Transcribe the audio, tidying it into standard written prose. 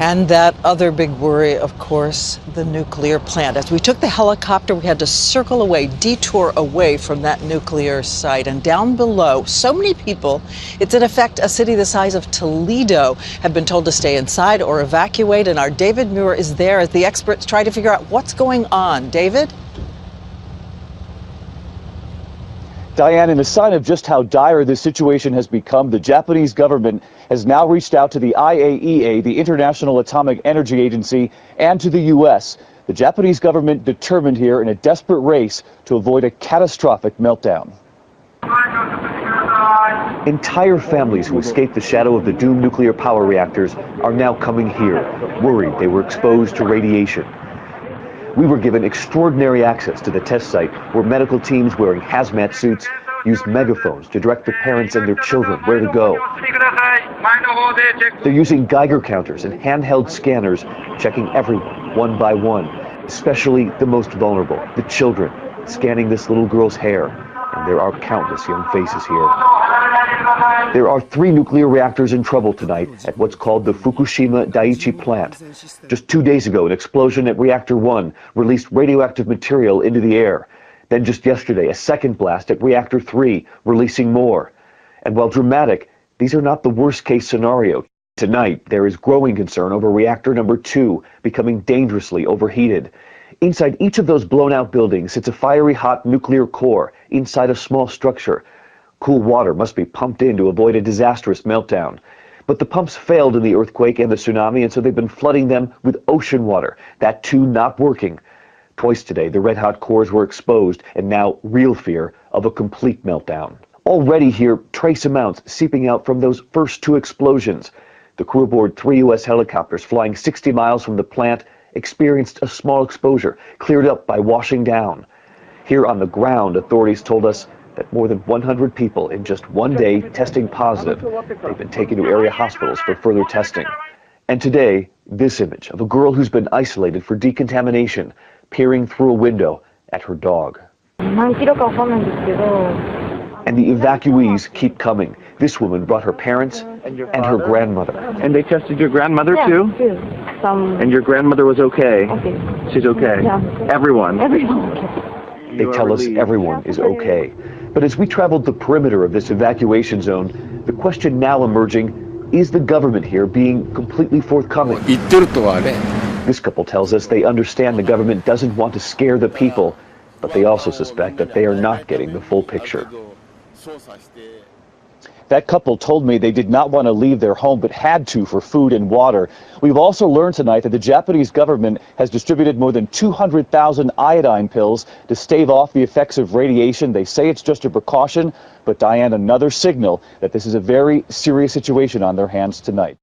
And that other big worry, of course, the nuclear plant. As we took the helicopter, we had to circle away, detour away from that nuclear site. And down below, so many people, it's in effect a city the size of Toledo, have been told to stay inside or evacuate. And our David Muir is there as the experts try to figure out what's going on. David? Diane, in a sign of just how dire this situation has become, the Japanese government has now reached out to the IAEA, the International Atomic Energy Agency, and to the U.S. The Japanese government determined here in a desperate race to avoid a catastrophic meltdown. Entire families who escaped the shadow of the doomed nuclear power reactors are now coming here, worried they were exposed to radiation. We were given extraordinary access to the test site where medical teams wearing hazmat suits used megaphones to direct the parents and their children where to go. They're using Geiger counters and handheld scanners, checking everyone one by one, especially the most vulnerable, the children, scanning this little girl's hair. And there are countless young faces here. There are 3 nuclear reactors in trouble tonight at what's called the Fukushima Daiichi plant. Just 2 days ago, an explosion at Reactor 1 released radioactive material into the air. Then just yesterday, a second blast at Reactor 3, releasing more. And while dramatic, these are not the worst-case scenario. Tonight, there is growing concern over Reactor number 2 becoming dangerously overheated. Inside each of those blown-out buildings sits a fiery hot nuclear core inside a small structure. Cool water must be pumped in to avoid a disastrous meltdown. But the pumps failed in the earthquake and the tsunami, and so they've been flooding them with ocean water. That too not working. Twice today, the red-hot cores were exposed, and now real fear of a complete meltdown. Already here, trace amounts seeping out from those first 2 explosions. The crew aboard 3 U.S. helicopters flying 60 miles from the plant experienced a small exposure, cleared up by washing down. Here on the ground, authorities told us that more than 100 people in just 1 day testing positive. They've been taken to area hospitals for further testing. And today, this image of a girl who's been isolated for decontamination, peering through a window at her dog. And the evacuees keep coming. This woman brought her parents and her grandmother. And they tested your grandmother too? And your grandmother was okay? Okay. She's okay? Yeah. Everyone? Everyone. They tell us everyone is okay. But as we traveled the perimeter of this evacuation zone, the question now emerging, is the government here being completely forthcoming? This couple tells us they understand the government doesn't want to scare the people, but they also suspect that they are not getting the full picture. That couple told me they did not want to leave their home, but had to for food and water. We've also learned tonight that the Japanese government has distributed more than 200,000 iodine pills to stave off the effects of radiation. They say it's just a precaution, but Diane, another signal that this is a very serious situation on their hands tonight.